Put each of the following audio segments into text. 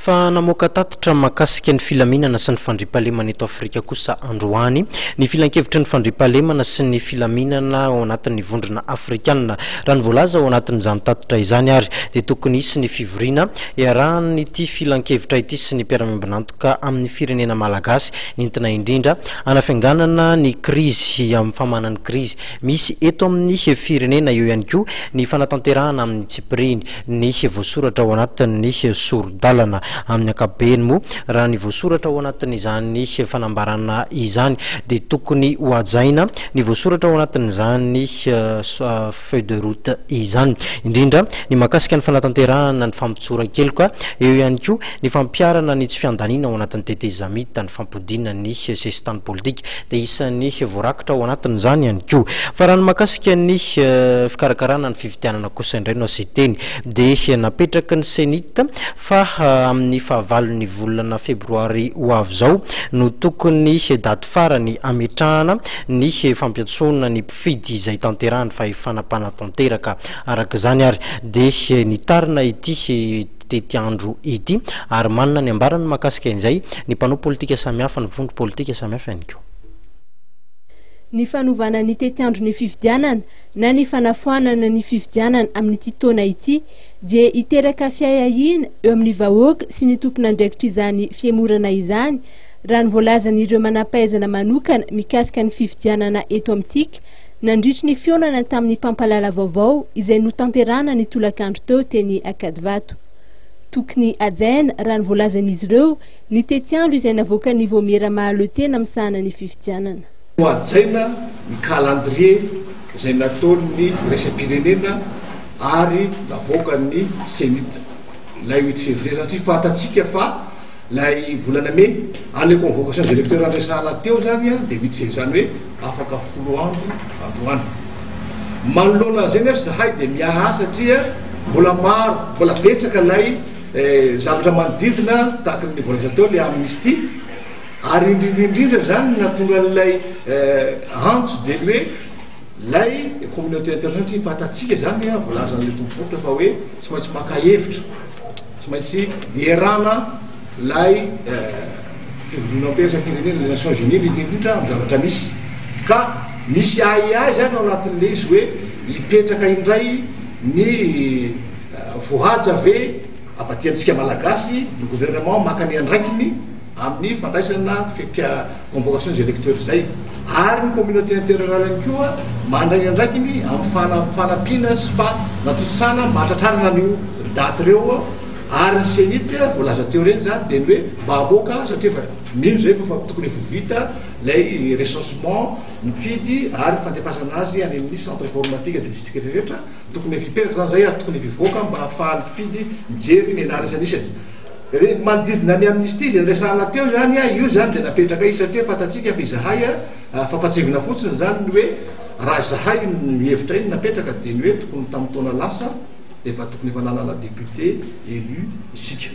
fa namoaka tatitra makasika ny filaminana sy ny fandriampahalemana eto Afrika kosa androany ny filan-kevitry ny fandriampahalemana sy ny filaminana ao anatin'ny vondrona afrikanina raha ny voalaza ao anatin'izany tatitra izany ary dia tokony hisy ny fivoriana iarahany ity filan-kevitra ity sy ny mpiara-mibanantoka amin'ny firenena malagasy entina indrindra anafianganana ny krizy amin'ny famanan'ny krizy misy eto amin'ny firenena eo ihany koa ny fanatanterahana amin'ny tsipiriny ny voasoratra ao anatin'ny sorodalana amin'ny akabeny moa raha ny voasoratra ao anatin'izany fanambarana izany dia tokony hoajaina ny voasoratra ao anatin'izany feuille de route izany indrindra ny mahakasika ny fanatanterahana ny fampitsoran-keloka eo ihany koa ny fampiarana ny tsy fiandaniana ao anatin'ny tetezamita ny fampodina ny sesitany politika dia isan'ny voarakitra ao anatin'izany ihany koa fa raha ny mahakasika ny fikarakarana ny fivitianana kosa indray no asy teny dia napetraka ny senita fa amin'ny fahavalon'ny volana febroary ho avy zao no tokony daty farany ametrahana ny fampiatsonana ny mpifidy izay tanterahany fa fanapanatanteraka araka izany ary dia nitarina ity tety andro ity ary manana ny ambarany mahakasika izay ny mpanao politika samihafa ny vondro politika samihafa ihany koa ny fanovana ny tety andro ny fifidianana na ny fanafoanana ny fifidianana amin'ity taona ity dia iteraka fiahiahina eo amin'ny vahoaka sy ny tompon'andraikitra izany fiemorana izany raha ny voalazan'ireo manampahaizana manokana mikasika ny fifidianana eto amintsika nandritry ny fionana tamin'ny mpampalala vaovao izay notanterana ny tolakandro teo teny Akadivato tokony ajaina raha ny voalazan'izy ireo ny tety andro izay navoaka ny voamera mahalotena misahana ny fifidianana hoajaina ny calendrier izay nataony resam-pirenena ary navoaka ny senita lay 8 février satria fatatsika fa lay volana me an'le convocation des électeurs andresahana teo zany a dia 8 février zany hoe afaka 10 androany manoloana zay nefa zahay dia miaha satria mbola maro mbola betsaka lay zavatra manodidina tahaka ny voalaza teo le amnistie ary indrindrindrindra zany natonga n'lay antso dia hoe lay communauté internationale fatatsika zany a voalazan'le tompotra fa hoe tsy maintsy maka-hevitra tsy maintsy ierana lay fivoriana am-pirenena les Nations Unies indrindrindra amin'ny zavatra misy ka misy ahiahy zany ao anatin'le izy hoe hipetraka indray ny vohaja ave avatiantsika malagasy ny gouvernement maka ny andraikiny amin'ny fandraisana convocation des électeurs zay ary ny communauté internationale ihany koa mandray andraikiny amin'ny fanampiana sy fa natotsana mahatratrarana an'io daty reo ary ny senita voalaza teo reny zany dia ny hoe mba hamoaka satria fa mino zay fa tokony vovita lay recensement ny mpifidy ary fandefasana azy any amin'ny centre informatique de district rehetra tokony fipetraka zany zay tokony fivoaka mba hahafahan'ny mpifidy mijery ny anara isanisany manodidina ny amnistie zay resahana teo zany a io zany dia napetraka izy satria fatatsika fa izahay a fampatsivina fotsiny zany ny hoe raha zahay mihevitra iny napetraka dia ny hoe tokony tamin'ny taona lasa dia efa tokony efa nanana député élu isika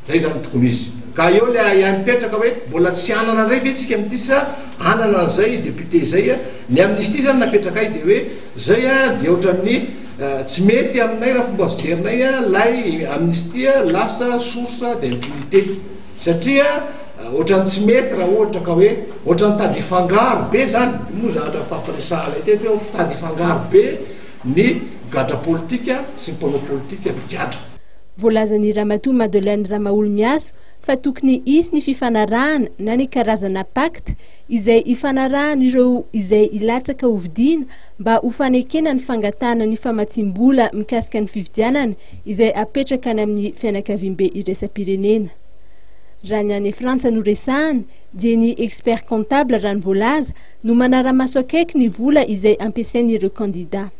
zay zany tokony izy ka eo le ahiahy mipetraka hoe mbola tsy anana ndray ve tsika amin'ity sa anana an'izay député zay a ny amnistie zany napetraka ay dia hoe zay a dia ohatran'ny tsy mety aminay raha fomba fijerinay a lay amnistia lasa source d'impunité satria ohatran'ny tsy mety raha ohatra ka hoe ohatran'ny tady fangaro be zany moa zavatra fampiresahala tety hoe tady fangaro be ny gadra politika sy ny mpanao politika migadra voalazan'ny Ramatoa Madeleine Ramaolo-Miaso fa tokony isy ny fifanarahana na ny karazana pacte izay ifanarahana ireo izay ilatsaka hovidiana mba hofanekena ny fangatana ny famatsim-bola mikasika ny fifidianana izay apetraka any amin'ny fianakaviam-be iraisam-pirenena raha ny any Frantsa no resahana dia ny expert comptable raha ny voalaza no manara-maso akaiky ny vola izay ampiasain'ireo candidat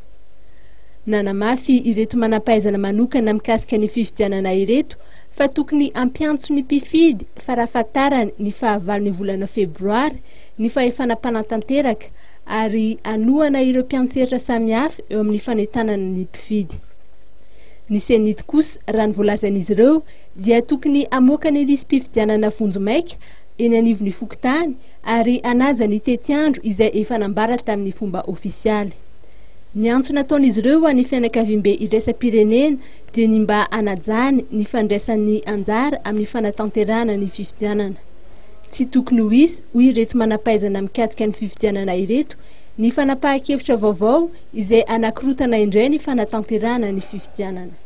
nanamafy ireto manampahaizana manokana mikasika ny fifidianana ireto fa tokony ampiantso ny mpifidy fa raha fatarany ny fahavalon'ny volana febroary ny fahefanam-panatanteraka ary anohana ireo mpiantseritra samihafa eo amin'ny fanentanana ny mpifidy ny senita kosa raha ny voalazan'izy ireo dia tokony amoaka ny listim-pifidianana vonjo maika eny anivon'ny fokotany ary anaja ny tety andro izay efa nambara tamin'ny fomba ofisialy Ny antso nataon'izy ireo any fianakaviam-be iraisam-pirenena dia ny mba anajany ny fandraisan'ny anjara amin'ny fanatanterana ny fifidianana. Tsy tokony ho isy hoy ireto manampaizana mikasika ny fifidianana ireto ny fanapahan-kevitra vaovao izay anakirotana indray ny fanatanterana ny fifidianana.